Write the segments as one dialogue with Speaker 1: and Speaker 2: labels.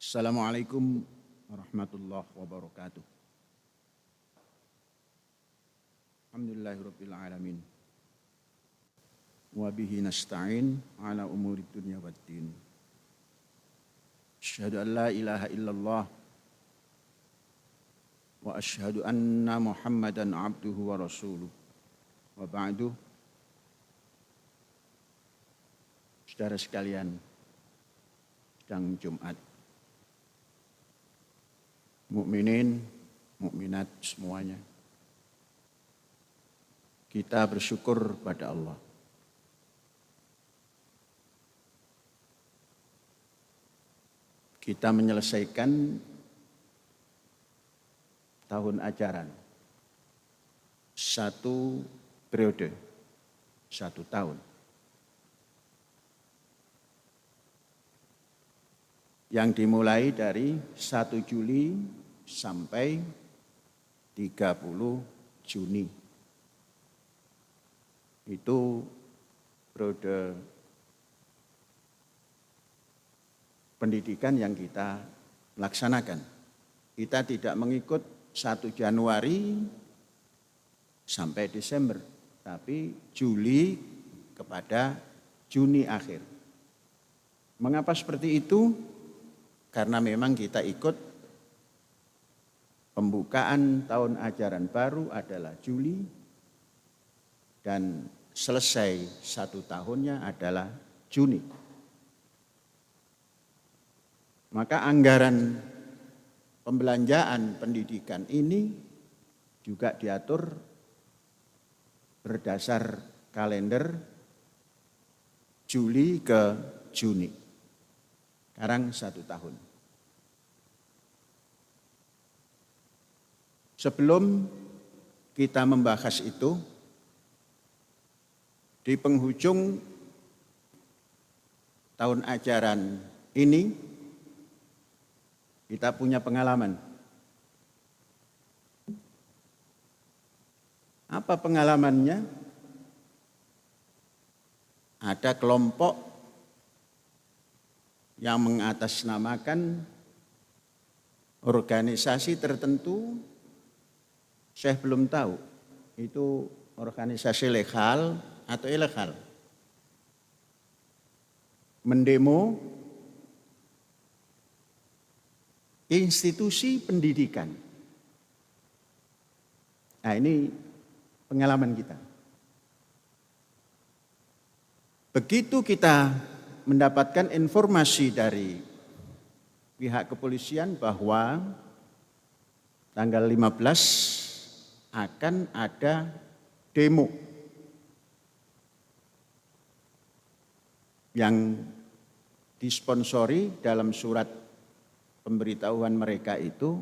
Speaker 1: Assalamualaikum warahmatullahi wabarakatuh. Alhamdulillahirabbil alamin. Wa bihi nasta'in ala umuri dunya waddin. Asyhadu an la ilaha illallah wa asyhadu anna Muhammadan abduhu wa rasuluh. Wa ba'du. Saudara sekalian, sedang Jumat. Mukminin, mukminat semuanya. Kita bersyukur pada Allah. Kita menyelesaikan tahun ajaran. Satu periode, 1 tahun. Yang dimulai dari 1 Juli sampai 30 Juni. Itu periode pendidikan yang kita laksanakan. Kita tidak mengikut 1 Januari sampai Desember, tapi Juli kepada Juni akhir. Mengapa seperti itu? Karena memang kita ikut pembukaan tahun ajaran baru adalah Juli dan selesai 1 tahunnya adalah Juni. Maka anggaran pembelanjaan pendidikan ini juga diatur berdasar kalender Juli ke Juni. Sekarang 1 tahun. Sebelum kita membahas itu, di penghujung tahun ajaran ini, kita punya pengalaman. Apa pengalamannya? Ada kelompok yang mengatasnamakan organisasi tertentu, saya belum tahu itu organisasi legal atau ilegal, mendemo institusi pendidikan. Nah, ini pengalaman kita. Begitu kita mendapatkan informasi dari pihak kepolisian bahwa tanggal 15 akan ada demo yang disponsori dalam surat pemberitahuan mereka itu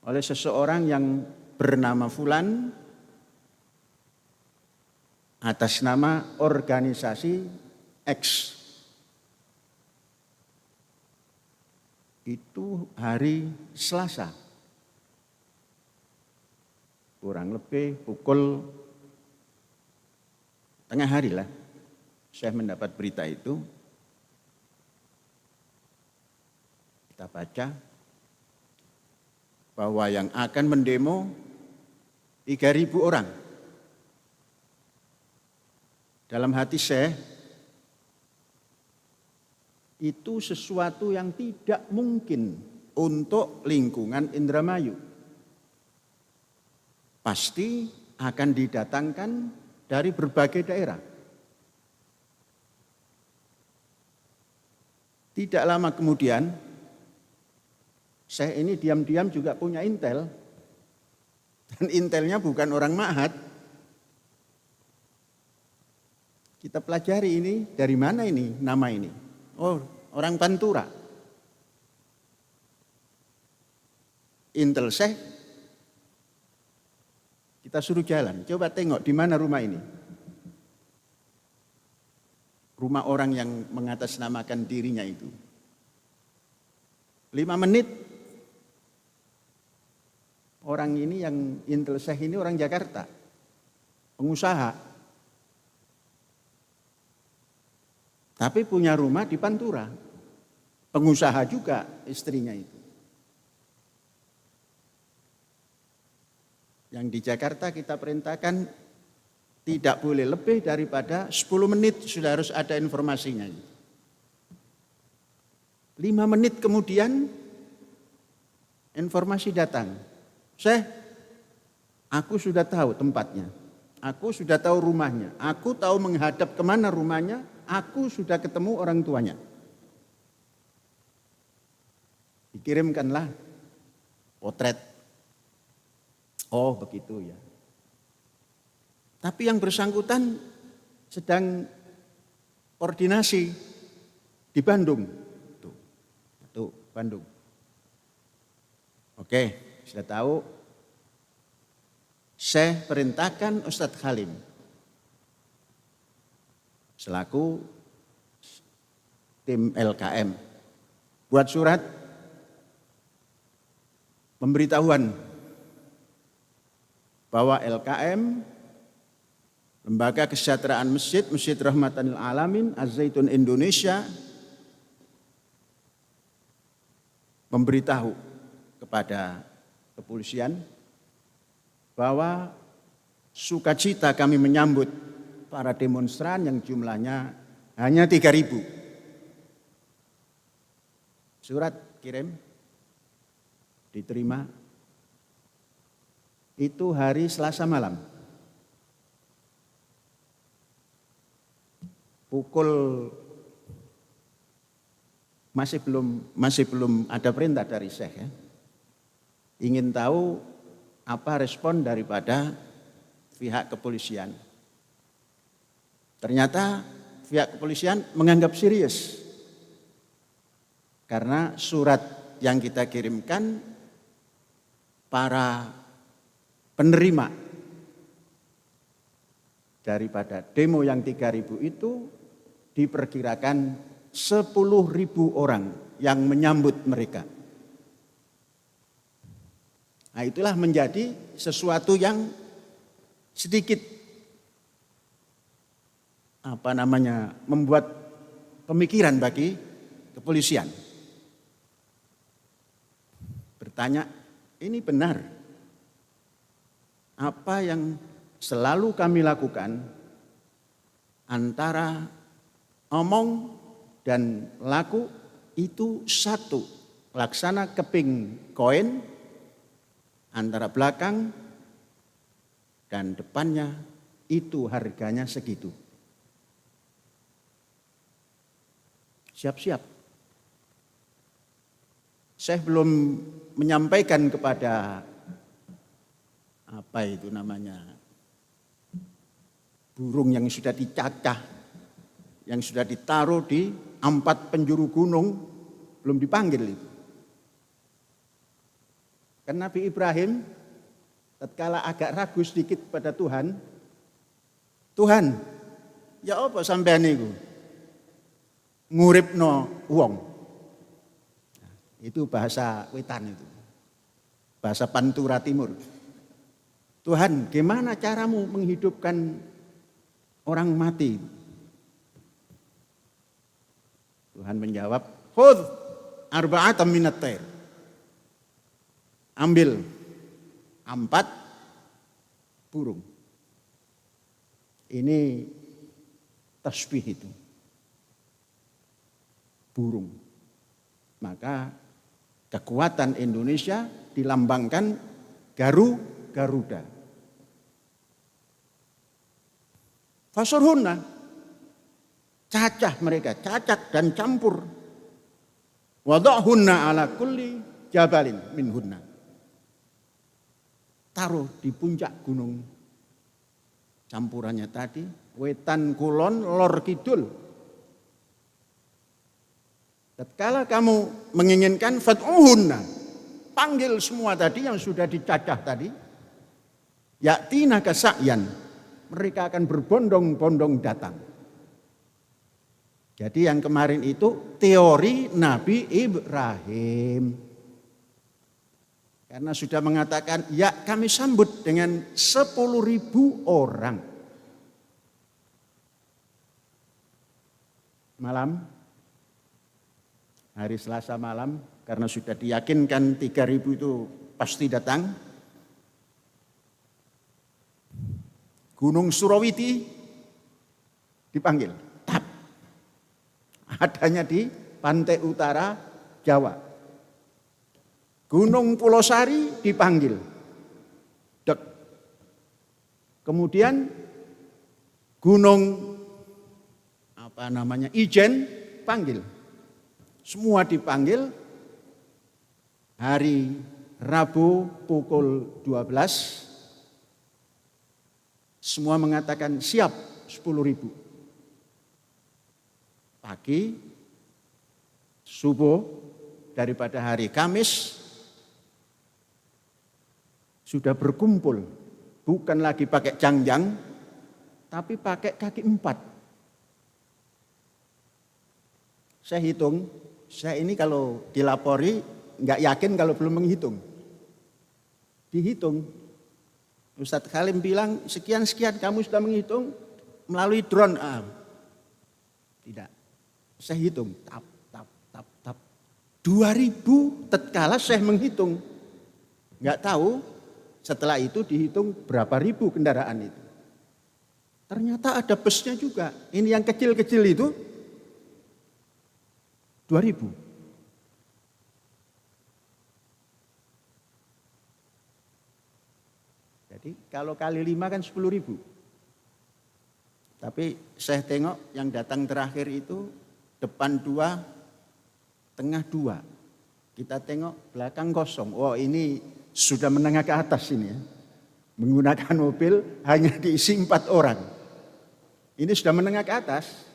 Speaker 1: oleh seseorang yang bernama Fulan atas nama organisasi X. Itu hari Selasa, kurang lebih pukul tengah hari lah, saya mendapat berita itu. Kita baca bahwa yang akan mendemo 3.000 orang. Dalam hati saya, itu sesuatu yang tidak mungkin untuk lingkungan Indramayu. Pasti akan didatangkan dari berbagai daerah. Tidak lama kemudian, saya ini diam-diam juga punya intel. Dan intelnya bukan orang Ma'had. Kita pelajari ini, dari mana ini nama ini? Oh, orang Pantura. Intel Syekh, kita suruh jalan. Coba tengok di mana rumah ini. Rumah orang yang mengatasnamakan dirinya itu. 5 menit. Orang ini yang Intel Syekh ini orang Jakarta. Pengusaha. Tapi punya rumah di Pantura. pengusaha juga istrinya itu. Yang di Jakarta kita perintahkan tidak boleh lebih daripada 10 menit sudah harus ada informasinya. 5 menit kemudian informasi datang. Aku sudah tahu tempatnya. Aku sudah tahu rumahnya. Aku tahu menghadap kemana rumahnya. Aku sudah ketemu orang tuanya. Dikirimkanlah potret. Oh begitu ya. Tapi yang bersangkutan sedang koordinasi di Bandung. Tuh, Bandung. Oke, sudah tahu. Saya perintahkan Ustadz Halim selaku tim LKM buat surat pemberitahuan bahwa LKM, Lembaga Kesejahteraan Masjid Rahmatan lil Alamin Az-Zaitun Indonesia, memberitahu kepada kepolisian bahwa sukacita kami menyambut para demonstran yang jumlahnya hanya 3.000. Surat kirim, diterima. Itu hari Selasa malam. Pukul masih belum ada perintah dari Syekh ya. Ingin tahu apa respon daripada pihak kepolisian. Ternyata pihak kepolisian menganggap serius. Karena surat yang kita kirimkan para penerima daripada demo yang 3.000 itu diperkirakan 10.000 orang yang menyambut mereka. Nah itulah menjadi sesuatu yang sedikit membuat pemikiran bagi kepolisian. Bertanya, ini benar apa yang selalu kami lakukan antara omong dan laku itu satu, laksana keping koin antara belakang dan depannya itu harganya segitu. Siap-siap. Saya belum menyampaikan kepada burung yang sudah dicacah, yang sudah ditaruh di 4 penjuru gunung, belum dipanggil itu. Karena Nabi Ibrahim tatkala agak ragu sedikit pada Tuhan, ya apa sampean niku? Nguripno wong. Itu bahasa Wetan itu. Bahasa Pantura Timur. Tuhan, gimana caramu menghidupkan orang mati? Tuhan menjawab, khudh arba'atan minat thair. Ambil 4 burung. Ini tasbih itu. Burung. Maka kekuatan Indonesia dilambangkan Garuda. Fasurhunna, cacah mereka, cacat dan campur. Wada'hunna ala kulli jabalin minhunna. Taruh di puncak gunung. Campurannya tadi, wetan kulon lor kidul. Tatkala kamu menginginkan fad'uhunna, panggil semua tadi yang sudah dicacah tadi. Ya'tina kasa'yan, mereka akan berbondong-bondong datang. Jadi yang kemarin itu teori Nabi Ibrahim. Karena sudah mengatakan, ya kami sambut dengan 10.000 orang. Malam hari Selasa malam, karena sudah diyakinkan 3.000 itu pasti datang. Gunung Surawiti dipanggil, tap. Adanya di pantai utara Jawa. Gunung Pulau Sari dipanggil, dek. Kemudian Gunung Ijen panggil. Semua dipanggil hari Rabu pukul 12. Semua mengatakan siap 10.000. Pagi, subuh daripada hari Kamis sudah berkumpul. Bukan lagi pakai jangjang, tapi pakai kaki 4. Saya hitung, saya ini kalau dilapori nggak yakin kalau belum menghitung. Dihitung. Ustadz Halim bilang sekian-sekian kamu sudah menghitung melalui drone. Tidak. Saya hitung. Tap. 2.000 tatkala saya menghitung. Nggak tahu setelah itu dihitung berapa ribu kendaraan itu. Ternyata ada busnya juga. Ini yang kecil-kecil itu 2.000. Jadi kalau kali 5 kan 10.000. Tapi saya tengok yang datang terakhir itu depan 2, tengah 2. Kita tengok belakang kosong. Oh, ini sudah menengah ke atas ini ya. Menggunakan mobil hanya diisi 4 orang. Ini sudah menengah ke atas.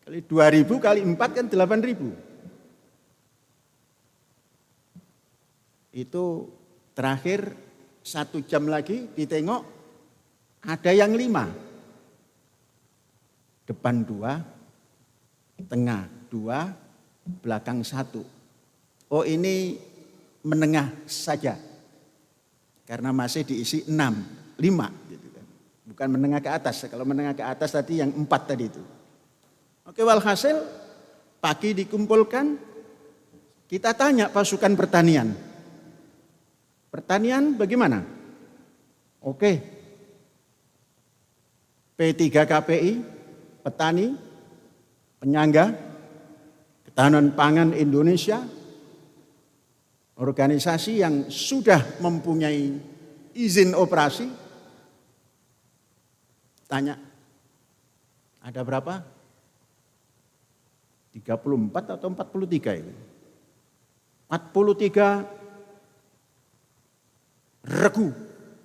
Speaker 1: Kali 2.000 kali 4 kan 8.000. Itu terakhir 1 jam lagi ditengok ada yang 5. Depan 2, tengah 2, belakang 1. Oh, ini menengah saja. Karena masih diisi 6, 5 gitu kan. Bukan menengah ke atas. Kalau menengah ke atas tadi yang 4 tadi itu. Oke, walhasil pagi dikumpulkan, kita tanya pasukan pertanian. Pertanian bagaimana? Oke. P3KPI, petani, penyangga, ketahanan pangan Indonesia, organisasi yang sudah mempunyai izin operasi. Tanya, ada berapa? 34 atau 43 ini? 43 regu.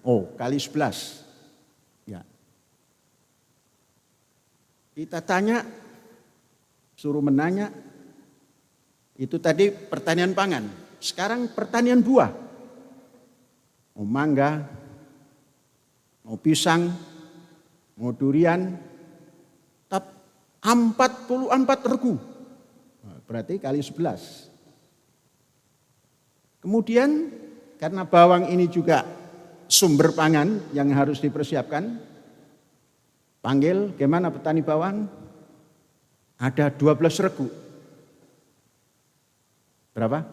Speaker 1: Oh, kali 11. Ya. Kita tanya, suruh menanya, itu tadi pertanian pangan. Sekarang pertanian buah. Mau mangga, mau pisang, mau durian, 44 regu. Berarti kali 11. Kemudian karena bawang ini juga sumber pangan yang harus dipersiapkan, panggil gimana petani bawang? Ada 12 regu. Berapa?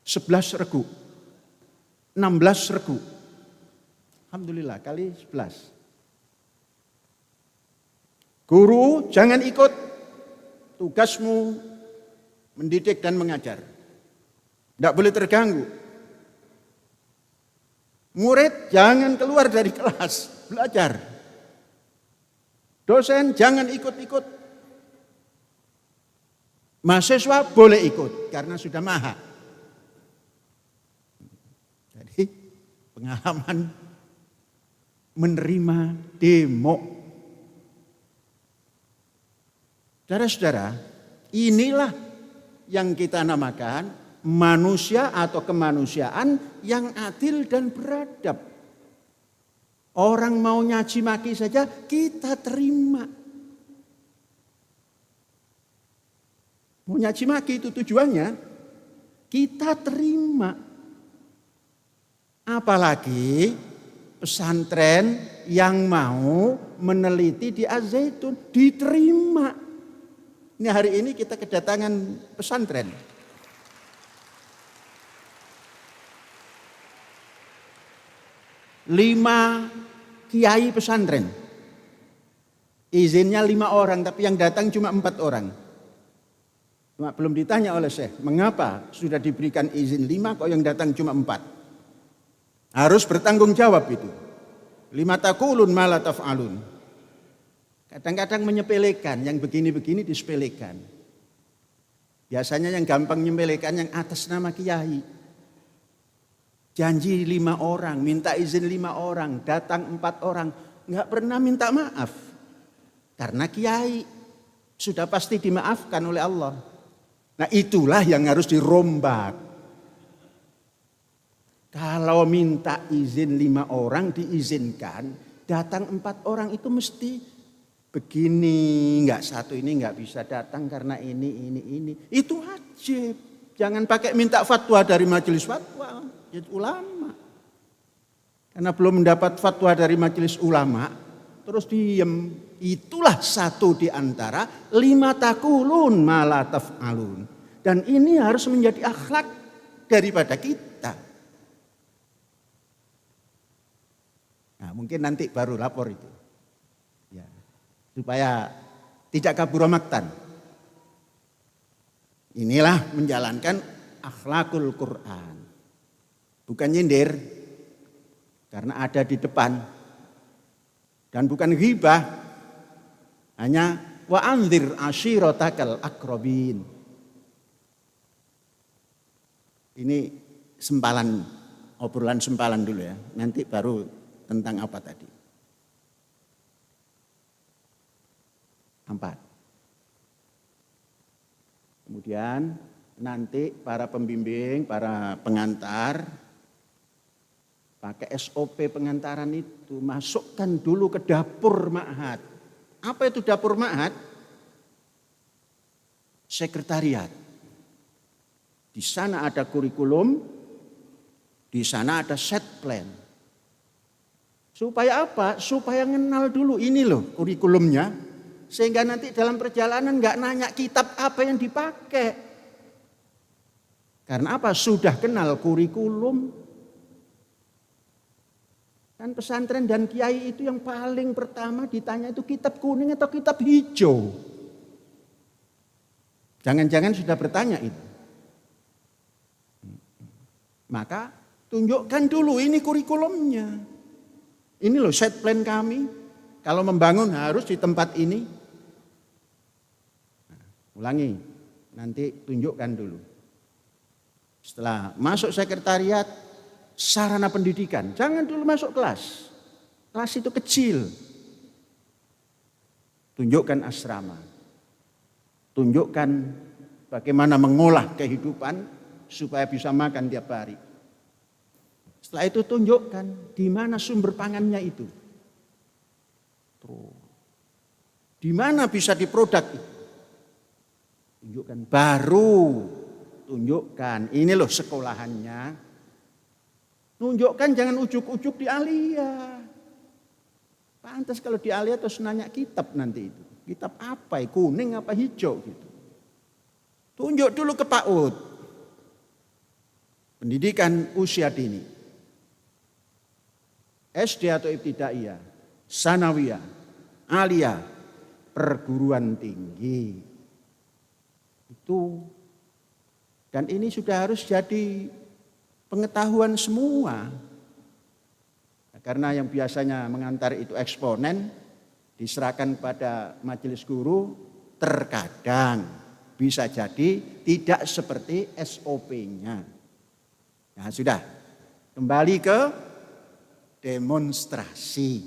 Speaker 1: 11 regu. 16 regu. Alhamdulillah kali 11. Guru jangan ikut, tugasmu mendidik dan mengajar. Tidak boleh terganggu. Murid jangan keluar dari kelas, belajar. Dosen jangan ikut-ikut. Mahasiswa boleh ikut karena sudah maha. Jadi pengalaman menerima demo. Saudara-saudara, inilah yang kita namakan manusia atau kemanusiaan yang adil dan beradab. Orang mau nyaci maki saja kita terima. Mau nyaci maki itu tujuannya kita terima. Apalagi pesantren yang mau meneliti di Az-Zaitun diterima. Ini hari ini kita kedatangan pesantren. 5 kiai pesantren. Izinnya 5 orang, tapi yang datang cuma 4 orang. Cuma belum ditanya oleh Syekh, mengapa sudah diberikan izin 5 kok yang datang cuma 4? Harus bertanggung jawab itu. 5 taqulun ma la taf'alun. Kadang-kadang menyepelekan, yang begini-begini disepelekan. Biasanya yang gampang menyepelekan yang atas nama kiai. Janji 5 orang, minta izin 5 orang, datang 4 orang. Nggak pernah minta maaf. Karena kiai sudah pasti dimaafkan oleh Allah. Nah itulah yang harus dirombak. Kalau minta izin 5 orang diizinkan, datang 4 orang itu mesti begini, nggak satu ini nggak bisa datang karena ini. Itu wajib. Jangan pakai minta fatwa dari majelis fatwa, ulama. Karena belum mendapat fatwa dari majelis ulama, terus diem. Itulah satu di antara 5 taqulun ma la taf'alun. Dan ini harus menjadi akhlak daripada kita. Nah, mungkin nanti baru lapor itu. Ya, supaya tidak kabur maktan. Inilah menjalankan akhlakul Quran. Bukan nyindir, karena ada di depan. Dan bukan ghibah, hanya wa anzir ashiratakal aqrabin. Ini sempalan, obrolan sempalan dulu ya. Nanti baru tentang apa tadi. 4. Kemudian nanti para pembimbing, para pengantar pakai SOP pengantaran itu masukkan dulu ke dapur ma'had. Apa itu dapur ma'had? Sekretariat. Di sana ada kurikulum, di sana ada set plan. Supaya apa? Supaya kenal dulu ini loh kurikulumnya. Sehingga nanti dalam perjalanan nggak nanya kitab apa yang dipakai. Karena apa? Sudah kenal kurikulum. Kan pesantren dan kiai itu yang paling pertama ditanya itu kitab kuning atau kitab hijau. Jangan-jangan sudah bertanya itu. Maka tunjukkan dulu ini kurikulumnya. Ini loh set plan kami. Kalau membangun harus di tempat ini. Ulangi, nanti tunjukkan dulu. Setelah masuk sekretariat, sarana pendidikan. Jangan dulu masuk kelas. Kelas itu kecil. Tunjukkan asrama. Tunjukkan bagaimana mengolah kehidupan supaya bisa makan tiap hari. Setelah itu tunjukkan di mana sumber pangannya itu. Di mana bisa diproduk itu. Tunjukkan, baru tunjukkan, ini loh sekolahannya. Tunjukkan, jangan ujuk-ujuk di Alia. Pantas kalau di Alia terus nanya kitab nanti itu. Kitab apa, kuning apa hijau gitu. Tunjuk dulu ke PAUD. Pendidikan usia dini. SD atau ibtidaiyah, sanawiyah, Alia, perguruan tinggi. Itu, dan ini sudah harus jadi pengetahuan semua. Karena yang biasanya mengantar itu eksponen, diserahkan pada majelis guru, terkadang bisa jadi tidak seperti SOP-nya. Nah sudah, kembali ke demonstrasi.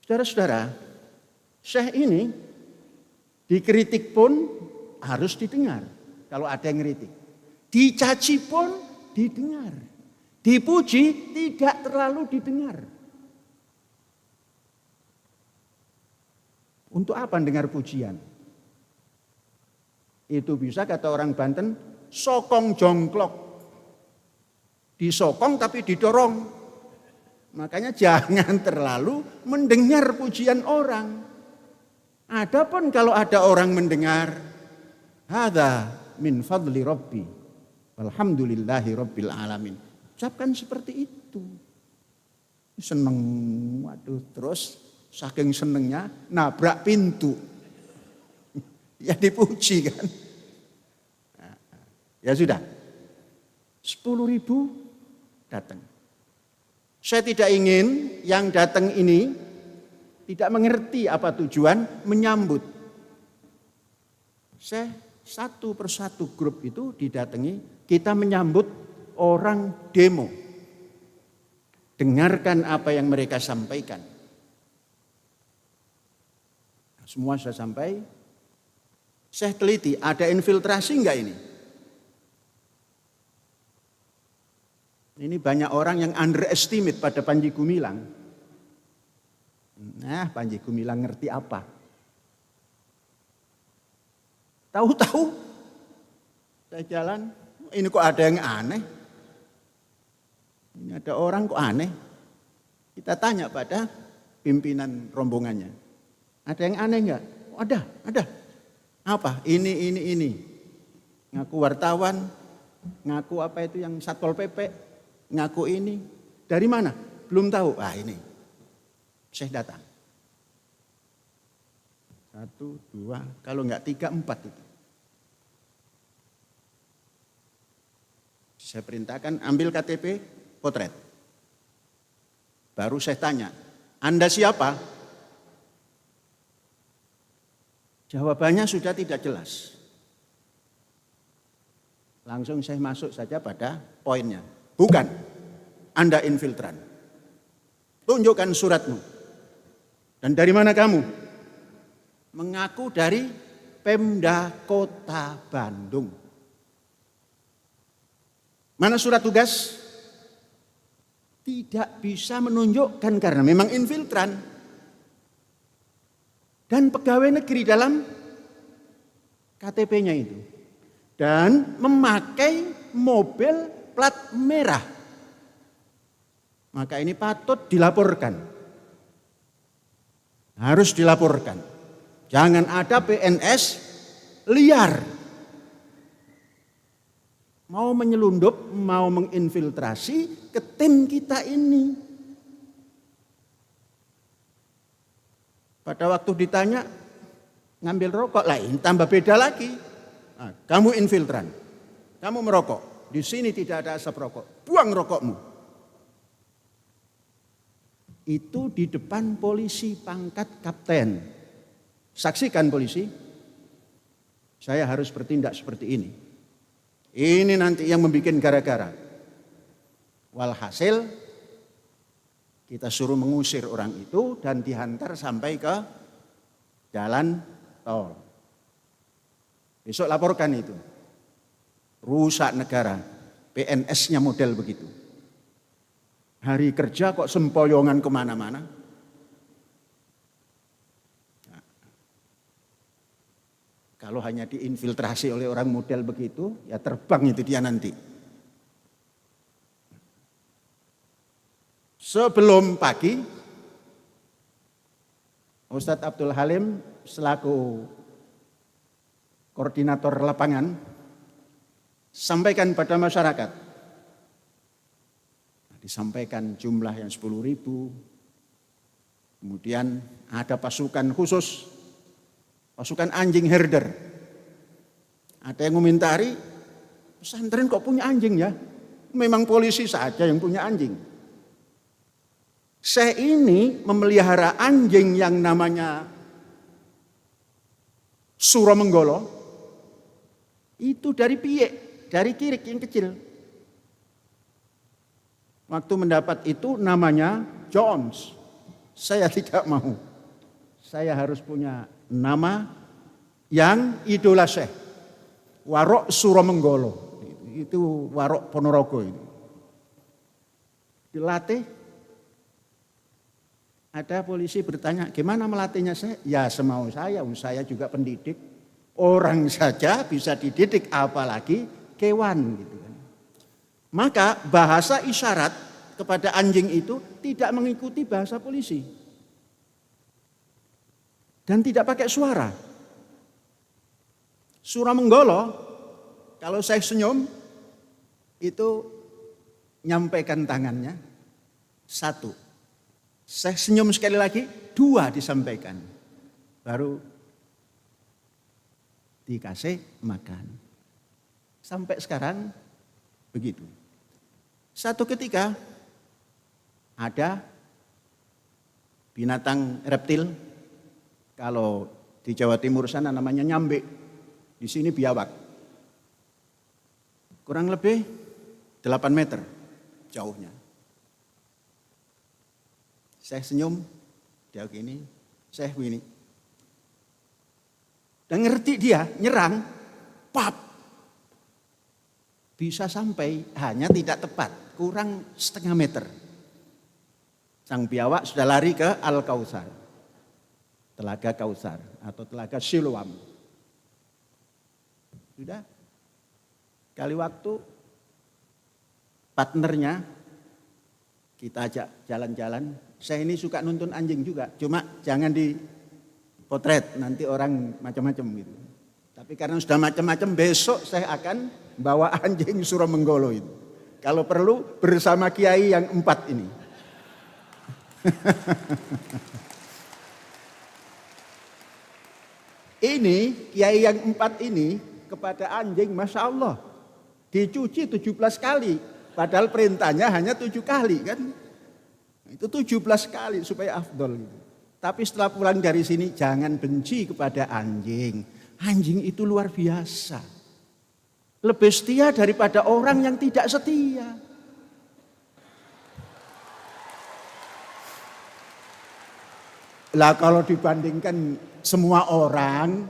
Speaker 1: Saudara-saudara, Syekh ini dikritik pun harus didengar. Kalau ada yang kritik. Dicaci pun didengar. Dipuji tidak terlalu didengar. Untuk apa dengar pujian? Itu bisa kata orang Banten, sokong jongklok. Disokong tapi didorong. Makanya jangan terlalu mendengar pujian orang. Adapun kalau ada orang mendengar, hadza min fadli rabbi, walhamdulillahi rabbil alamin. Ucapkan seperti itu. Seneng, waduh, terus saking senengnya nabrak pintu. Ya dipuji kan. Ya sudah, 10.000 datang. Saya tidak ingin yang datang ini tidak mengerti apa tujuan menyambut. Saya satu persatu grup itu didatangi, kita menyambut orang demo. Dengarkan apa yang mereka sampaikan. Semua saya sampai, saya teliti ada infiltrasi enggak ini? Ini banyak orang yang underestimate pada Panji Gumilang. Nah, Panji Gumilang ngerti apa? Tahu-tahu saya jalan, ini kok ada yang aneh. Ini ada orang kok aneh. Kita tanya pada pimpinan rombongannya. Ada yang aneh enggak? Oh, ada. Apa? Ini. Ngaku wartawan, ngaku apa itu yang Satpol PP. Ngaku ini, dari mana? Belum tahu. Ini, saya datang. 1, 2, kalau enggak 3, 4 itu. Saya perintahkan ambil KTP, potret. Baru saya tanya, Anda siapa? Jawabannya sudah tidak jelas. Langsung saya masuk saja pada poinnya. Bukan, Anda infiltran. Tunjukkan suratmu. Dan dari mana kamu? Mengaku dari Pemda Kota Bandung. Mana surat tugas? Tidak bisa menunjukkan karena memang infiltran. Dan pegawai negeri dalam KTP-nya itu. Dan memakai mobil plat merah. Maka ini patut dilaporkan. Harus dilaporkan. Jangan ada PNS liar. Mau menyelundup, mau menginfiltrasi ke tim kita ini. Pada waktu ditanya, ngambil rokok lain, tambah beda lagi. Nah, kamu infiltran, kamu merokok. Di sini tidak ada asap rokok. Buang rokokmu. Itu di depan polisi pangkat kapten. Saksikan polisi. Saya harus bertindak seperti ini. Ini nanti yang membuat gara-gara. Walhasil kita suruh mengusir orang itu dan dihantar sampai ke jalan tol. Besok laporkan itu. Rusak negara, PNS-nya model begitu. Hari kerja kok sempoyongan kemana-mana. Nah, kalau hanya diinfiltrasi oleh orang model begitu, ya terbang itu dia nanti. Sebelum pagi, Ustadz Abdul Halim selaku koordinator lapangan sampaikan pada masyarakat. Disampaikan jumlah yang 10.000. Kemudian ada pasukan khusus, pasukan anjing herder. Ada yang komentari, pesantren kok punya anjing ya? Memang polisi saja yang punya anjing. Saya ini memelihara anjing yang namanya Suromenggolo. Itu dari piye? Dari kirik yang kecil. Waktu mendapat itu namanya Jones. Saya tidak mau. Saya harus punya nama yang idola Syekh. Warok Suromenggolo. Itu Warok Ponorogo itu. Dilatih. Ada polisi bertanya, gimana melatihnya saya? Ya semau saya juga pendidik. Orang saja bisa dididik apalagi kewan gitu kan. Maka bahasa isyarat kepada anjing itu tidak mengikuti bahasa polisi. dan tidak pakai suara. Suro Menggolo, kalau saya senyum, itu nyampaikan tangannya, satu. Saya senyum sekali lagi, dua disampaikan. Baru dikasih makan. Sampai sekarang begitu. Satu ketika ada binatang reptil, kalau di Jawa Timur sana namanya nyambe, di sini biawak. Kurang lebih 8 meter jauhnya. Saya senyum, dia gini, saya begini. Dan ngerti dia, nyerang, pap. Bisa sampai, hanya tidak tepat, kurang setengah meter. Sang biawak sudah lari ke Al-Kautsar. Telaga Kautsar atau telaga Siloam. Sudah. Kali waktu partnernya kita ajak jalan-jalan. Saya ini suka nuntun anjing juga, cuma jangan dipotret, nanti orang macam-macam gitu. Tapi karena sudah macam-macam, besok saya akan bawa anjing Suro Menggolo itu. Kalau perlu bersama kiai yang 4 ini. Ini kiai yang 4 ini kepada anjing, Masya Allah, dicuci 17 kali. Padahal perintahnya hanya 7 kali kan. Itu 17 kali supaya afdol gitu. Tapi setelah pulang dari sini jangan benci kepada anjing. Anjing itu luar biasa. Lebih setia daripada orang yang tidak setia. Lah kalau dibandingkan semua orang,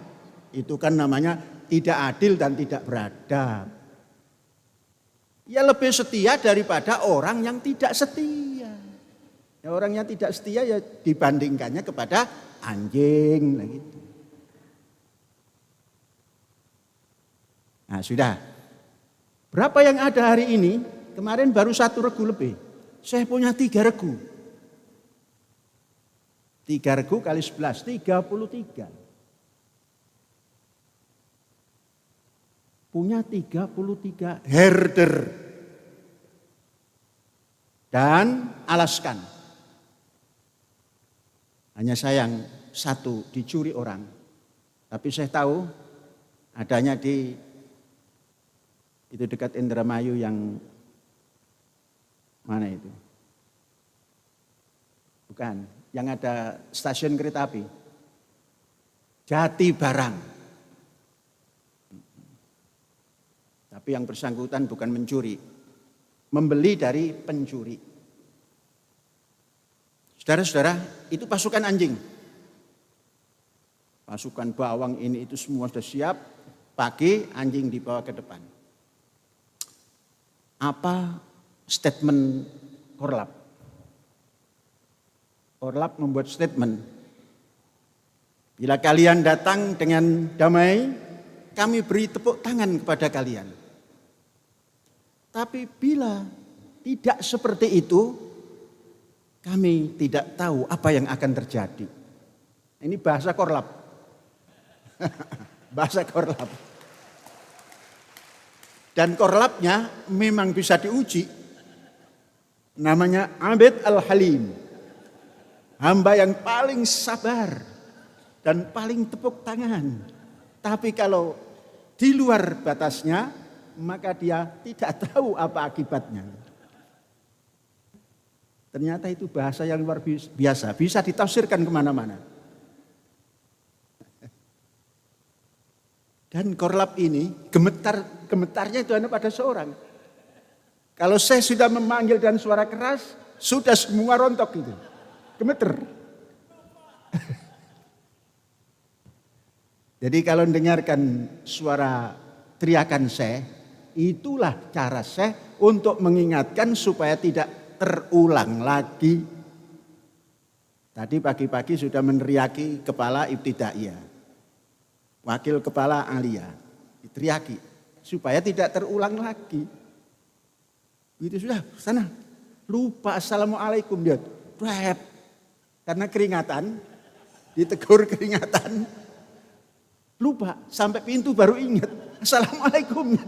Speaker 1: itu kan namanya tidak adil dan tidak beradab. Ya lebih setia daripada orang yang tidak setia. Ya, orang yang tidak setia ya dibandingkannya kepada anjing. Nah, gitu. Nah sudah. Berapa yang ada hari ini? Kemarin baru 1 regu lebih. Saya punya 3 regu. 3 regu kali 11, 33. Punya 33 herder. Dan alaskan. Hanya sayang 1 dicuri orang. Tapi saya tahu adanya di itu dekat Indramayu yang mana itu? Bukan, yang ada stasiun kereta api. Jati Barang. Tapi yang bersangkutan bukan mencuri, membeli dari pencuri. Saudara-saudara, itu pasukan anjing. Pasukan bawang ini itu semua sudah siap, pagi anjing dibawa ke depan. Apa statement Korlap? Korlap membuat statement, bila kalian datang dengan damai, kami beri tepuk tangan kepada kalian. Tapi bila tidak seperti itu, kami tidak tahu apa yang akan terjadi. Ini bahasa Korlap. Bahasa Korlap. Dan Korlapnya memang bisa diuji. Namanya Abid Al-Halim. Hamba yang paling sabar dan paling tepuk tangan. Tapi kalau di luar batasnya, maka dia tidak tahu apa akibatnya. Ternyata itu bahasa yang luar biasa, bisa ditafsirkan kemana-mana. Dan Korlap ini gemetarnya itu hanya pada seorang. Kalau saya sudah memanggil dan suara keras, sudah semua rontok itu. Gemeter. Jadi kalau mendengarkan suara teriakan saya, itulah cara saya untuk mengingatkan supaya tidak terulang lagi. Tadi pagi-pagi sudah meneriaki kepala ibtidaiyah. Wakil kepala aliyah diteriaki supaya tidak terulang lagi. Itu sudah sana lupa assalamualaikum dia, karena keringatan ditegur keringatan. Lupa, sampai pintu baru ingat. Assalamualaikum.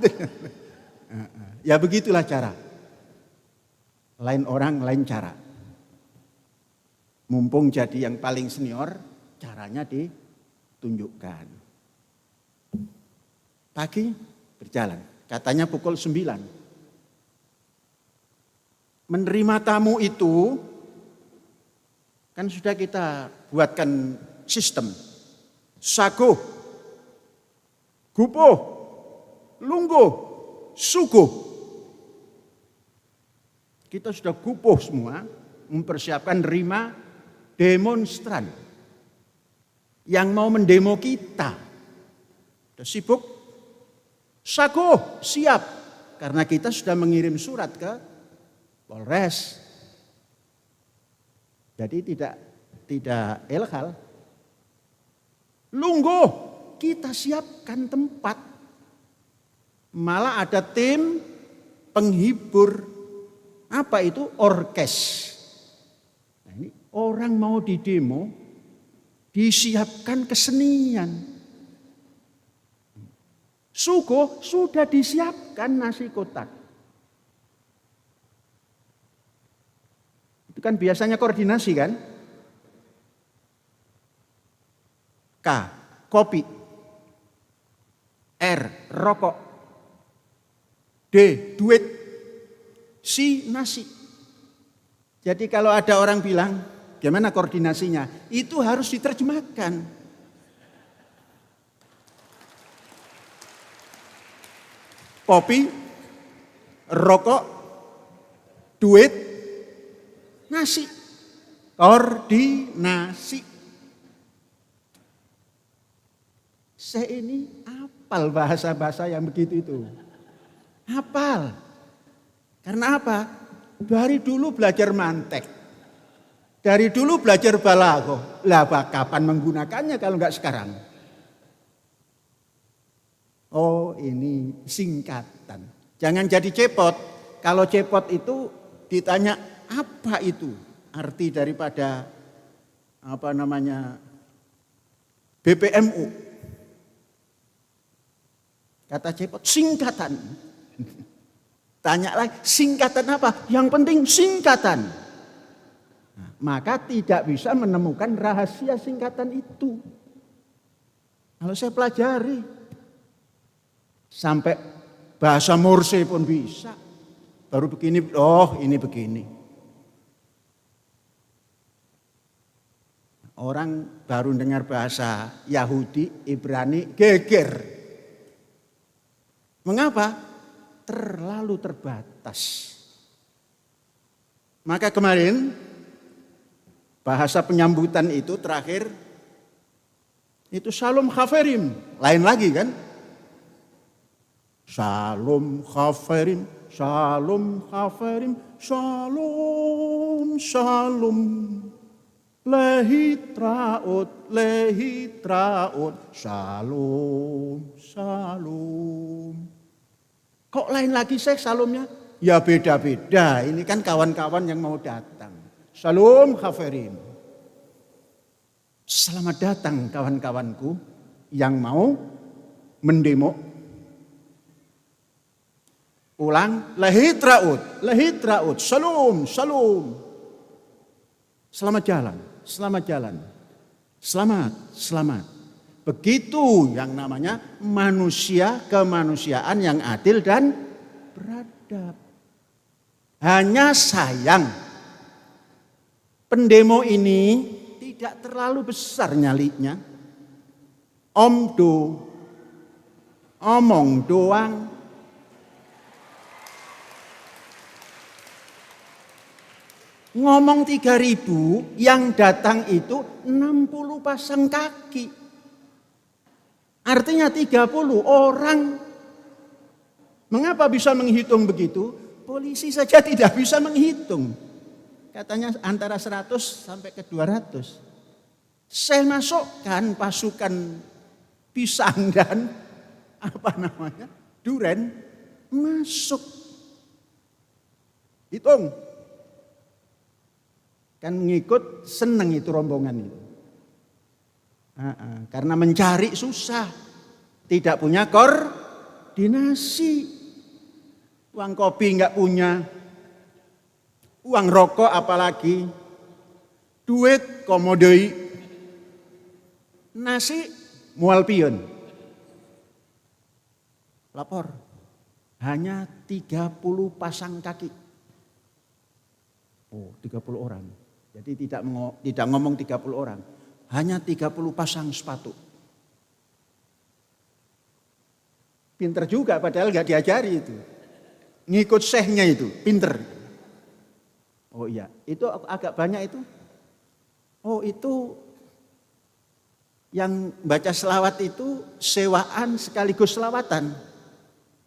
Speaker 1: Ya begitulah cara. Lain orang, lain cara. Mumpung jadi yang paling senior, caranya ditunjukkan. Pagi berjalan, katanya pukul 9. Menerima tamu itu, kan sudah kita buatkan sistem. Saguh, gupuh, lungguh, suguh. Kita sudah gupuh semua, mempersiapkan nerima demonstran yang mau mendemo kita. Sudah sibuk, saguh, siap. Karena kita sudah mengirim surat ke Polres. Jadi tidak ilegal. Lungguh, kita siapkan tempat. Malah ada tim penghibur. Apa itu? Orkes. Nah, ini orang mau didemo, disiapkan kesenian. Suguh sudah disiapkan nasi kotak. Itu kan biasanya koordinasi kan? K, kopi. R, rokok. D, duit. C, nasi. Jadi kalau ada orang bilang, gimana koordinasinya? Itu harus diterjemahkan. Kopi, rokok, duit, nasi. Koordinasi. Saya ini hafal bahasa-bahasa yang begitu itu. Hafal. Karena apa? Dari dulu belajar mantek. Dari dulu belajar balaghah. Lah kapan menggunakannya kalau enggak sekarang? Oh, ini singkatan. Jangan jadi cepot. Kalau cepot itu ditanya apa itu arti daripada BPMU. Kata cepot singkatan. Tanya lagi singkatan apa? Yang penting singkatan. Nah, maka tidak bisa menemukan rahasia singkatan itu. Kalau saya pelajari sampai bahasa Morse pun bisa. Baru begini, oh ini begini. Orang baru dengar bahasa Yahudi, Ibrani, geger. Mengapa? Terlalu terbatas. Maka kemarin bahasa penyambutan itu terakhir itu Shalom Chaverim. Lain lagi kan? Shalom Chaverim, Shalom Chaverim, Shalom, Shalom. Lehitraot, lehitraot, Shalom, Shalom. Kok lain lagi Syekh salomnya? Ya beda-beda. Ini kan kawan-kawan yang mau datang. Shalom Chaverim. Selamat datang kawan-kawanku yang mau mendemo. Ulang, lehitraut, lehitraut, shalom, shalom. Selamat jalan, selamat jalan. Selamat, selamat. Begitu yang namanya manusia kemanusiaan yang adil dan beradab. Hanya sayang pendemo ini tidak terlalu besar nyalinya. Omong doang. Ngomong 3.000 yang datang itu 60 pasang kaki. Artinya 30 orang. Mengapa bisa menghitung begitu? Polisi saja tidak bisa menghitung. Katanya antara 100 sampai ke 200. Saya masukkan pasukan pisang dan duren masuk. Hitung. Kan mengikut seneng itu rombongan itu. Karena mencari susah, tidak punya koordinasi. Uang kopi enggak punya, uang rokok apalagi, duit komodoi, nasi mual pion. Lapor, hanya 30 pasang kaki. Oh, 30 orang. Jadi tidak ngomong 30 orang, hanya 30 pasang sepatu. Pinter juga padahal enggak diajari itu. Ngikut syekhnya itu, pinter. Oh iya, itu agak banyak itu. Oh itu yang baca selawat itu sewaan sekaligus selawatan.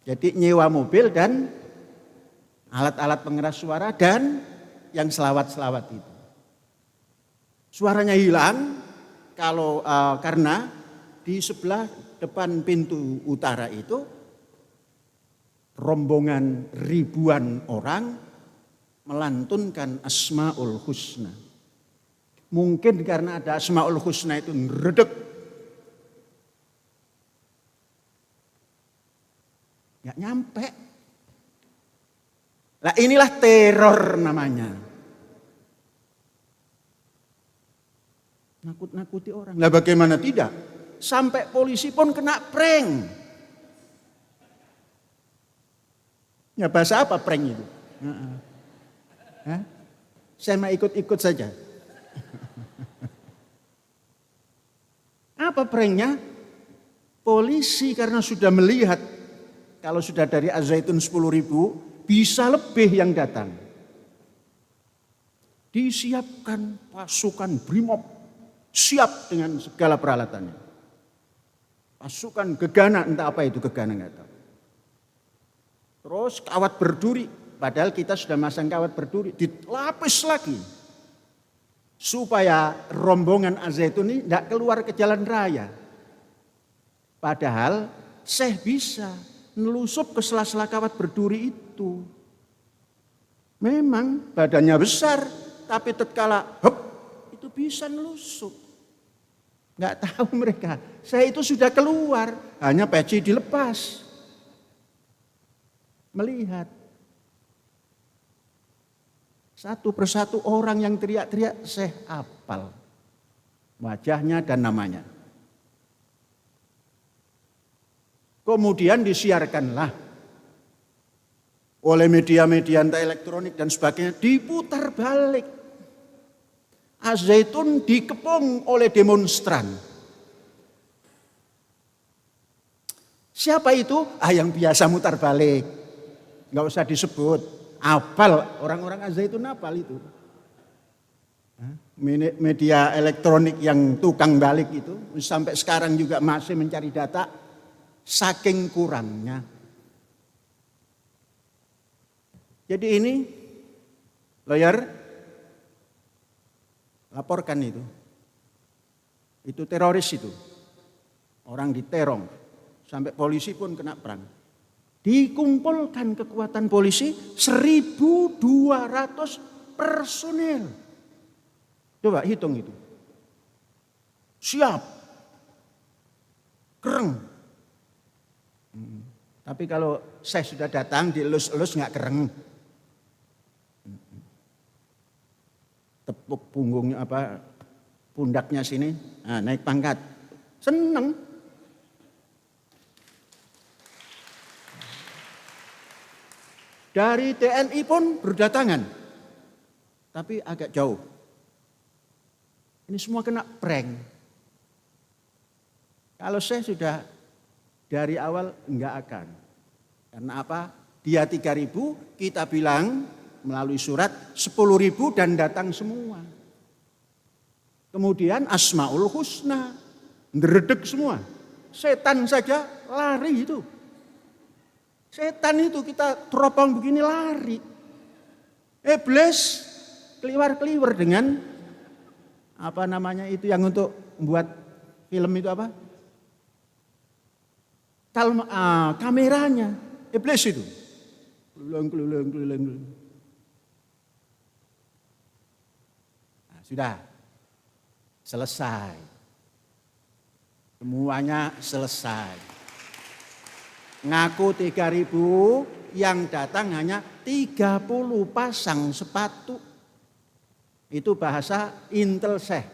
Speaker 1: Jadi nyewa mobil dan alat-alat pengeras suara dan yang selawat-selawat itu. Suaranya hilang karena di sebelah depan pintu utara itu rombongan ribuan orang melantunkan Asmaul Husna. Mungkin karena ada Asmaul Husna itu ngeredek. Nggak nyampe. Lah inilah teror namanya. Nakut-nakuti orang. Lah bagaimana tidak? Sampai polisi pun kena prank. Ya bahasa apa prank itu? Saya mau ikut-ikut saja. Apa pranknya? Polisi karena sudah melihat kalau sudah dari Az-Zaitun 10.000 bisa lebih yang datang. Disiapkan pasukan Brimob siap dengan segala peralatannya. Pasukan gegana, entah apa itu gegana nggak tahu. Terus kawat berduri, padahal kita sudah masang kawat berduri, dilapis lagi. Supaya rombongan Az-Zaitun ini tidak keluar ke jalan raya. Padahal Syekh bisa nelusup ke sela-sela kawat berduri itu. Memang badannya besar, tapi tatkala itu bisa nelusup. Nggak tahu mereka, saya itu sudah keluar, hanya peci dilepas. Melihat satu persatu orang yang teriak-teriak, Syekh hafal wajahnya dan namanya. Kemudian disiarkanlah oleh media-media entah elektronik dan sebagainya, diputar balik. Az-Zaitun dikepung oleh demonstran. Siapa itu? Yang biasa mutar balik. Nggak usah disebut, hafal, orang-orang Az-Zaitun hafal itu. Media elektronik yang tukang balik itu sampai sekarang juga masih mencari data, saking kurangnya. Jadi ini lawyer laporkan itu teroris itu, orang diterong, sampai polisi pun kena perang. Dikumpulkan kekuatan polisi 1.200 personel. Coba hitung itu. Siap. Kereng. Tapi kalau saya sudah datang dielus-elus nggak kereng. Tepuk punggungnya pundaknya sini, naik pangkat. Seneng. Dari TNI pun berdatangan, tapi agak jauh. Ini semua kena prank. Kalau saya sudah dari awal enggak akan. Karena apa? Dia 3.000, kita bilang melalui surat 10.000 dan datang semua. Kemudian Asmaul Husna, ngeredek semua. Setan saja lari itu. Setan itu kita teropong begini lari. Iblis keliwar-keliwar dengan itu yang untuk membuat film itu apa? Kameranya. Iblis itu. Keliling. Sudah selesai. Semuanya selesai. Ngaku 3.000, yang datang hanya 30 pasang sepatu. Itu bahasa intelseh.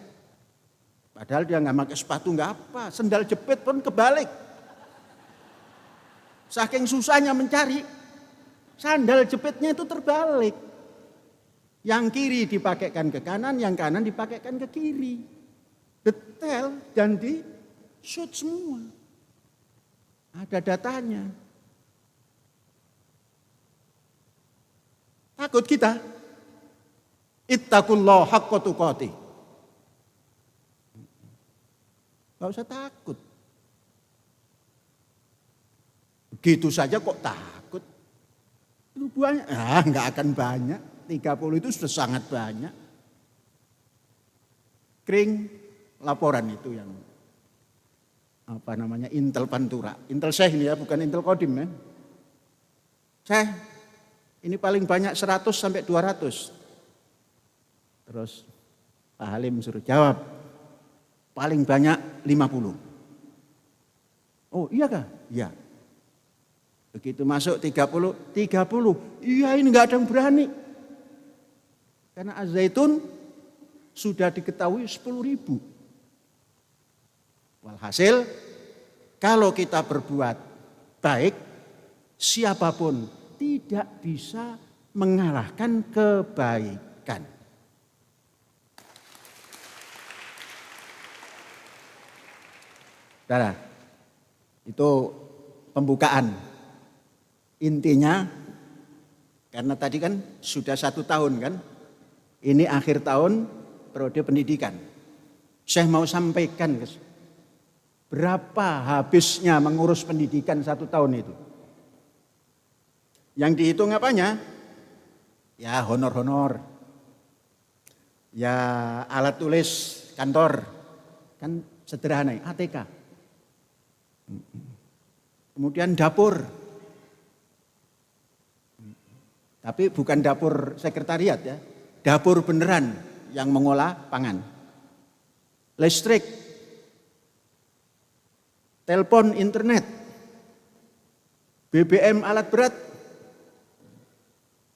Speaker 1: Padahal dia nggak pakai sepatu, nggak apa. Sendal jepit pun kebalik. Saking susahnya mencari, sandal jepitnya itu terbalik. Yang kiri dipakaikan ke kanan, yang kanan dipakaikan ke kiri. Detail dan di shoot semua. Ada datanya. Takut kita? Ittaqullah haqqa tuqatih. Gak usah takut. Begitu saja kok takut. Itu banyak. Enggak akan banyak. 30 itu sudah sangat banyak. Kering laporan itu yang Intel Pantura. Intel Syekh ini ya, bukan Intel Kodim ya. Syekh, ini paling banyak 100 sampai 200. Terus Pak Halim suruh jawab. Paling banyak 50. Oh iya kah? Iya. Begitu masuk 30. Iya, ini enggak ada yang berani. Karena Az-Zaitun sudah diketahui 10.000. Walhasil, kalau kita berbuat baik, siapapun tidak bisa mengalahkan kebaikan. Saudara, itu pembukaan. Intinya, karena tadi kan sudah 1 tahun kan, ini akhir tahun periode pendidikan. Saya mau sampaikan berapa habisnya mengurus pendidikan 1 tahun itu. Yang dihitung apanya? Ya honor-honor. Ya alat tulis kantor. Kan sederhana, ATK. Kemudian dapur. Tapi bukan dapur sekretariat ya. Dapur beneran yang mengolah pangan. Listrik. Telepon, internet. BBM alat berat.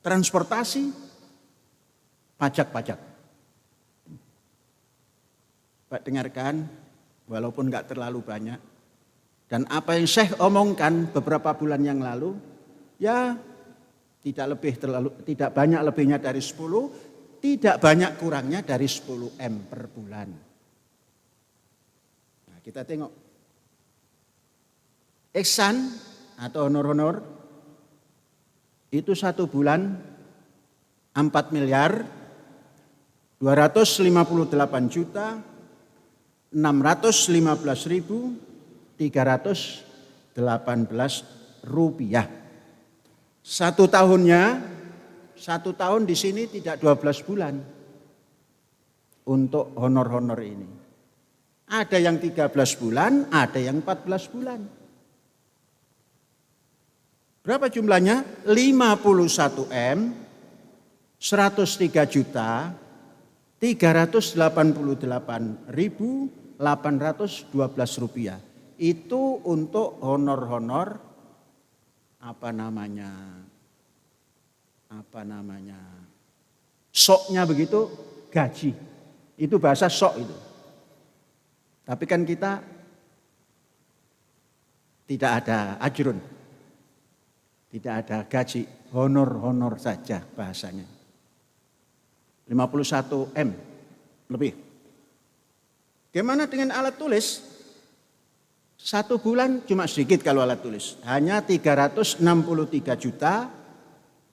Speaker 1: Transportasi. Pajak-pajak. Pak dengarkan, walaupun enggak terlalu banyak. Dan apa yang Syekh omongkan beberapa bulan yang lalu, ya tidak banyak lebihnya dari 10, tidak banyak kurangnya dari 10 M per bulan. Nah, kita tengok. Ihsan atau honor-honor itu 1 bulan 4 miliar 258 juta 615.318 rupiah. 1 tahunnya, 1 tahun di sini tidak 12 bulan untuk honor-honor ini. Ada yang 13 bulan, ada yang 14 bulan. Berapa jumlahnya? 51 M, 103 juta, 388.812 rupiah. Itu untuk honor-honor soknya begitu, gaji. Itu bahasa sok itu. Tapi kan kita tidak ada ajrun. Tidak ada gaji, honor-honor saja bahasanya. 51 M lebih. Gimana dengan alat tulis? 1 bulan cuma sedikit kalau alat tulis. Hanya 363 juta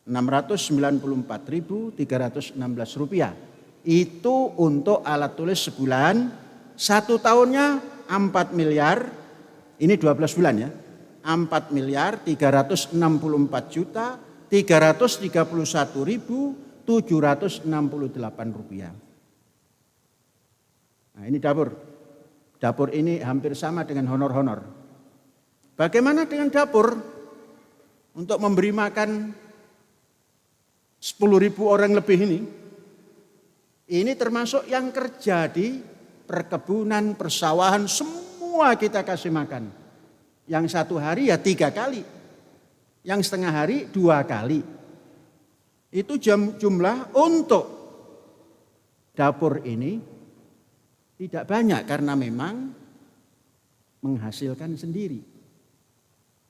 Speaker 1: 694.316 rupiah. Itu untuk alat tulis sebulan. 1 tahunnya 4 miliar. Ini 12 bulan ya. 4 miliar 364 juta 331.768 rupiah. Nah ini dapur. Dapur ini hampir sama dengan honor-honor. Bagaimana dengan dapur? Untuk memberi makan 10.000 orang lebih ini. Ini termasuk yang kerja di perkebunan, persawahan, semua semua kita kasih makan. Yang 1 hari ya 3 kali, yang setengah hari 2 kali. Itu jumlah untuk dapur ini tidak banyak karena memang menghasilkan sendiri.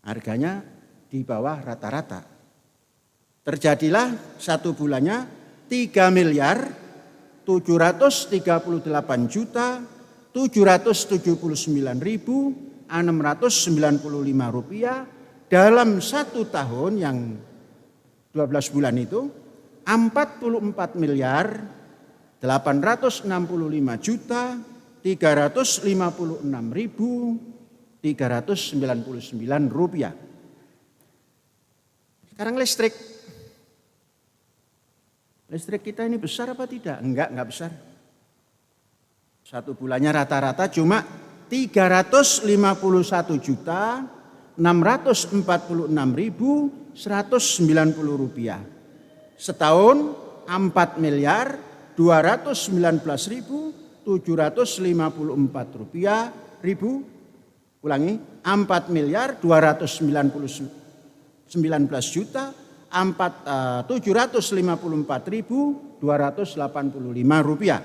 Speaker 1: Harganya di bawah rata-rata. Terjadilah 1 bulannya 3 miliar 738 juta 779.695 rupiah dalam 1 tahun yang 12 bulan itu 44 miliar 865 juta 356.399 rupiah. Sekarang listrik kita ini besar apa tidak? Enggak besar. 1 bulannya rata-rata cuma 351 juta 646.190 rupiah. Setahun 4 miliar 219.754 rupiah ulangi 4 miliar 219 juta 754.285 rupiah.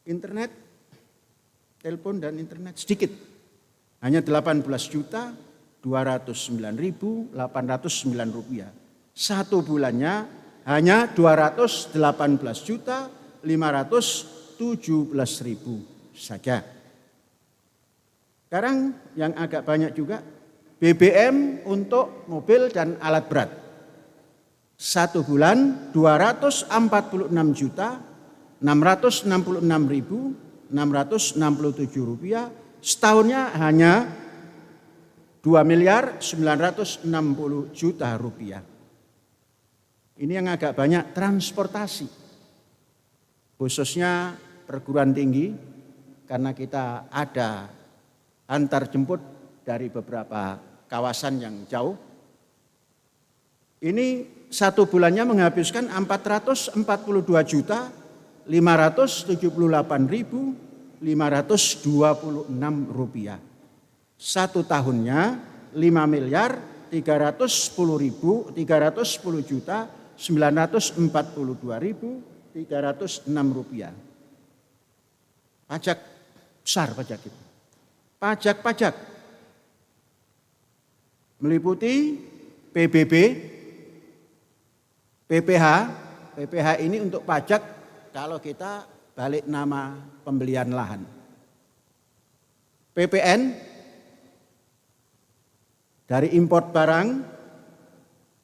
Speaker 1: Internet, telepon dan internet sedikit, hanya 18 juta 209.809 rupiah. 1 bulannya hanya 218 juta 517.000 saja. Sekarang yang agak banyak juga BBM untuk mobil dan alat berat. 1 bulan 246 juta 666.667 rupiah. Setahunnya hanya 2 miliar 960 juta rupiah. Ini yang agak banyak transportasi. Khususnya perguruan tinggi karena kita ada antar jemput dari beberapa kawasan yang jauh. Ini 1 bulannya menghabiskan 442 juta 578.526 rupiah. 1 tahunnya 5 miliar 310 juta 942.306 rupiah. Pajak besar pajak itu. Pajak meliputi PBB, PPH. PPH ini untuk pajak kalau kita balik nama pembelian lahan. PPN dari import barang,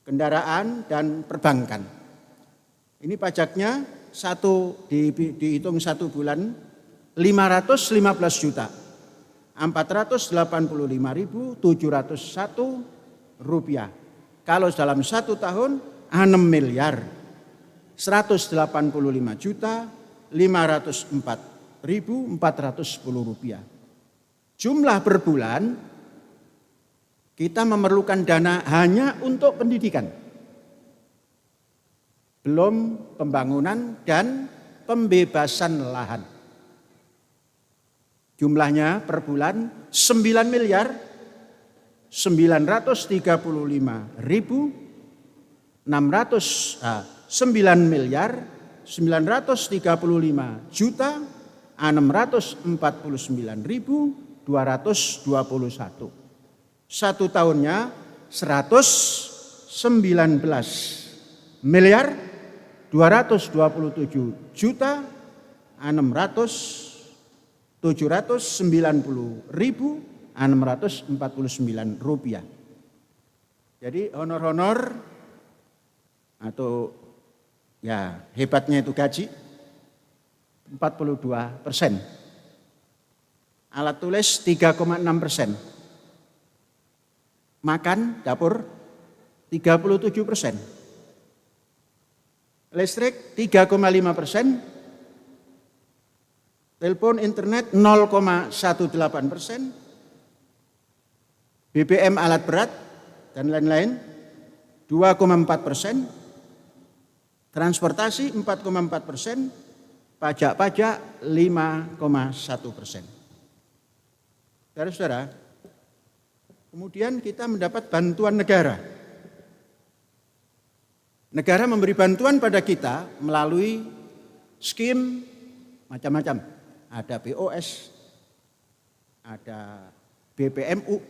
Speaker 1: kendaraan dan perbankan. Ini pajaknya dihitung 1 bulan 515 juta 485.701 rupiah. Kalau dalam 1 tahun 6 miliar 185 juta 504.410 rupiah. Jumlah per bulan kita memerlukan dana hanya untuk pendidikan. Belum pembangunan dan pembebasan lahan. Jumlahnya per bulan 9 miliar 935 juta 649.221. 1 tahunnya 119 miliar 227 juta 790.649 rupiah. Jadi honor-honor atau ya hebatnya itu gaji 42%. Alat tulis 3,6%. Makan dapur 37%. Listrik 3,5%. Telepon internet 0,18%. BBM alat berat dan lain-lain 2,4%. Transportasi 4,4%. Pajak-pajak 5,1%. Saudara-saudara, kemudian kita mendapat bantuan negara. Negara memberi bantuan pada kita melalui skim macam-macam. Ada BOS, ada BPMU.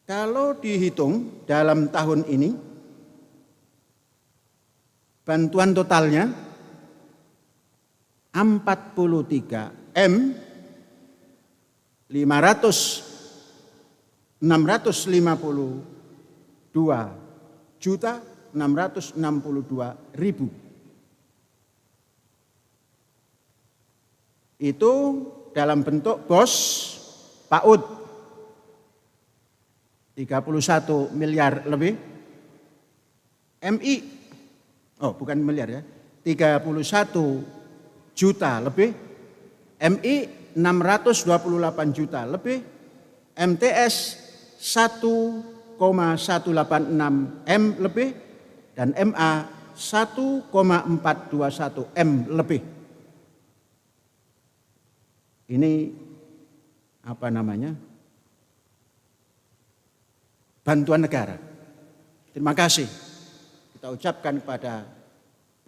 Speaker 1: Kalau dihitung dalam tahun ini, bantuan totalnya 43 M 652 juta 662 ribu. Itu dalam bentuk BOS PAUD 31 miliar lebih, MI, bukan miliar ya, 31 juta lebih, MI 628 juta lebih, MTS 1,186 M lebih, dan MA 1,421 M lebih. Ini apa namanya? Bantuan negara. Terima kasih kita ucapkan kepada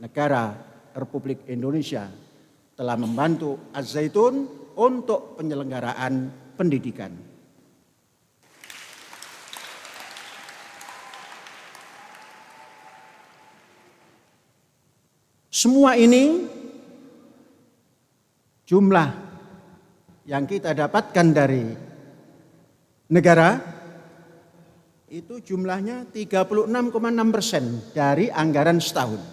Speaker 1: negara Republik Indonesia telah membantu Az-Zaitun untuk penyelenggaraan pendidikan. Semua ini jumlah yang kita dapatkan dari negara itu jumlahnya 36,6% dari anggaran setahun.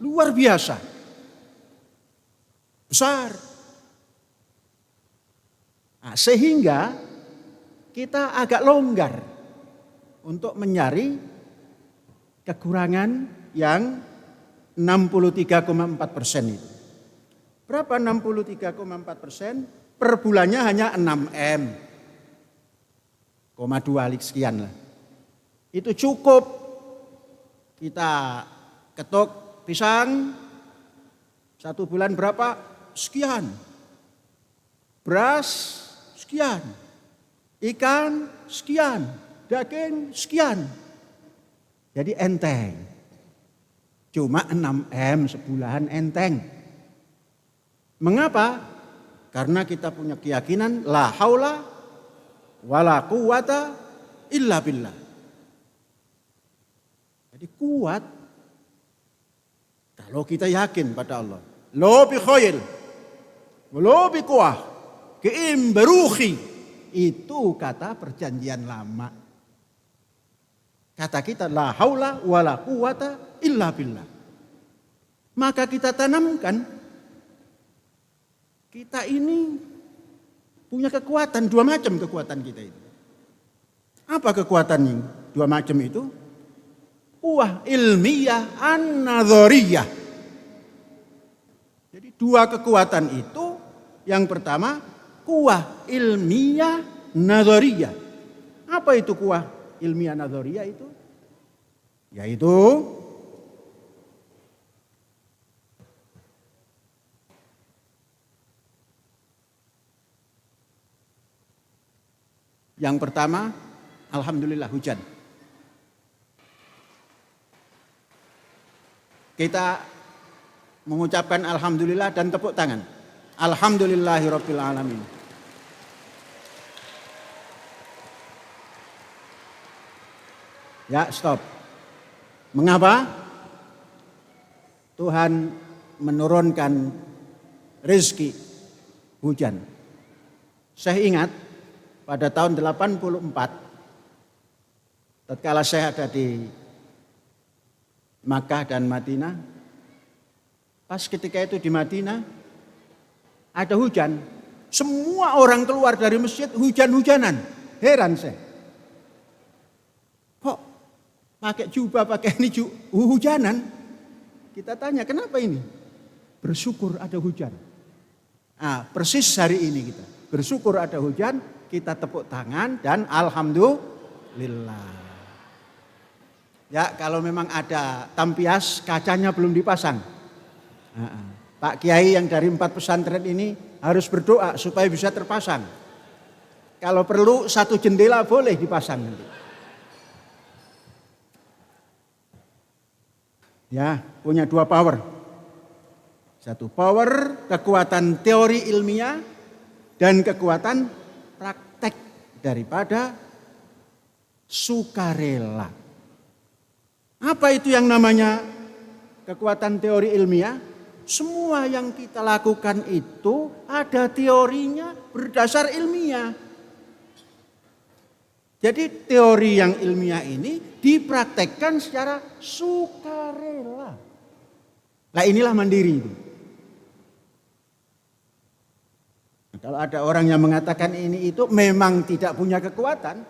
Speaker 1: Luar biasa. Besar. Nah, sehingga kita agak longgar untuk mencari kekurangan yang 63,4% itu. Berapa 63,4%? Per bulannya hanya 6 M. 2 sekian lah. Itu cukup kita ketuk pisang 1 bulan berapa? Sekian. Beras sekian. Ikan sekian. Daging sekian. Jadi enteng. Cuma 6 M sebulan enteng. Mengapa? Karena kita punya keyakinan la haula wala quwata illa billah. Jadi kuat kalau kita yakin pada Allah. Lo bi khair, lo bi quwah, keim beruhi. Itu kata perjanjian lama. Kata kita la haula wala quwata illa billah. Maka kita tanamkan, kita ini punya kekuatan, 2 macam kekuatan kita itu. Apa kekuatannya? 2 macam itu. Quwwah ilmiyah an-nadhariyah. Jadi 2 kekuatan itu, yang pertama quwwah ilmiyah nadhariyah. Apa itu quwwah ilmiyah nadhariyah itu? Yaitu yang pertama, alhamdulillah hujan. Kita mengucapkan alhamdulillah dan tepuk tangan. Alhamdulillahirabbil alamin. Ya, stop. Mengapa? Tuhan menurunkan rezeki hujan. Saya ingat pada tahun 84, tatkala saya ada di Makkah dan Madinah, pas ketika itu di Madinah ada hujan, semua orang keluar dari masjid hujan-hujanan. Heran saya, kok pakai jubah, pakai ini hujanan? Kita tanya kenapa ini? Bersyukur ada hujan. Nah, persis hari ini kita bersyukur ada hujan, kita tepuk tangan dan alhamdulillah. Ya, kalau memang ada tampias, kacanya belum dipasang. Pak Kiai yang dari 4 pesantren ini harus berdoa supaya bisa terpasang. Kalau perlu satu jendela boleh dipasang nanti. Ya, punya dua power. Satu power kekuatan teori ilmiah dan kekuatan praktek daripada sukarela. Apa itu yang namanya kekuatan teori ilmiah? Semua yang kita lakukan itu ada teorinya berdasar ilmiah. Jadi teori yang ilmiah ini dipraktekkan secara sukarela. Nah inilah mandiri itu. Nah, kalau ada orang yang mengatakan ini itu memang tidak punya kekuatan.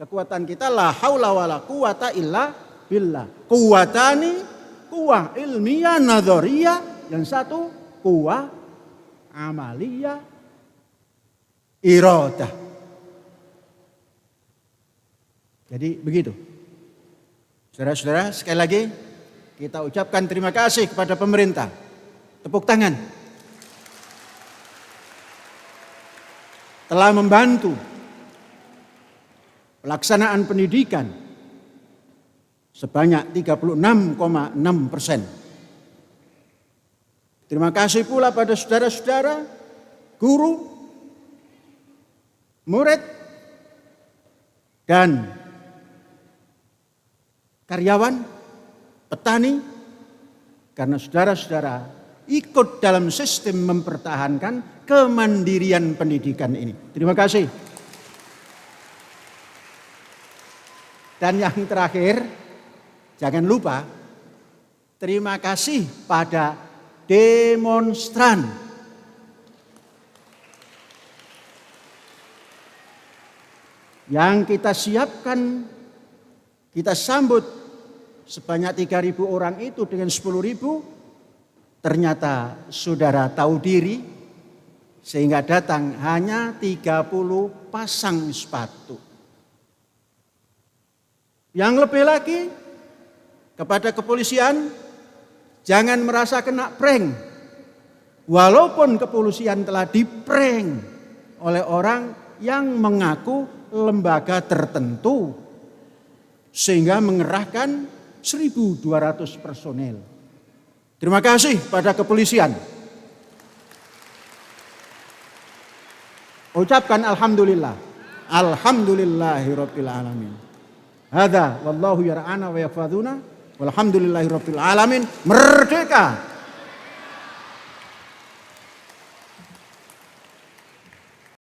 Speaker 1: Kekuatan kita la haula wala quwata illa billah. Kuwatani, kuwah ilmiah nadhariyah, yang satu kuwah amaliyah iradah. Jadi begitu. Saudara-saudara, sekali lagi kita ucapkan terima kasih kepada pemerintah. Tepuk tangan. Telah membantu pelaksanaan pendidikan sebanyak 36,6%. Terima kasih pula pada saudara-saudara, guru, murid, dan karyawan, petani, karena saudara-saudara ikut dalam sistem mempertahankan kemandirian pendidikan ini. Terima kasih. Dan yang terakhir, jangan lupa terima kasih pada demonstran. Yang kita siapkan, kita sambut sebanyak 3.000 orang itu dengan 10.000, ternyata saudara tahu diri sehingga datang hanya 30 pasang sepatu. Yang lebih lagi kepada kepolisian, jangan merasa kena prank. Walaupun kepolisian telah diprank oleh orang yang mengaku lembaga tertentu sehingga mengerahkan 1.200 personel. Terima kasih pada kepolisian. Ucapkan alhamdulillah. Alhamdulillahirabbil alamin. Hadza wallahu yar'ana wa yafaduna walhamdulillahirabbil alamin. Merdeka.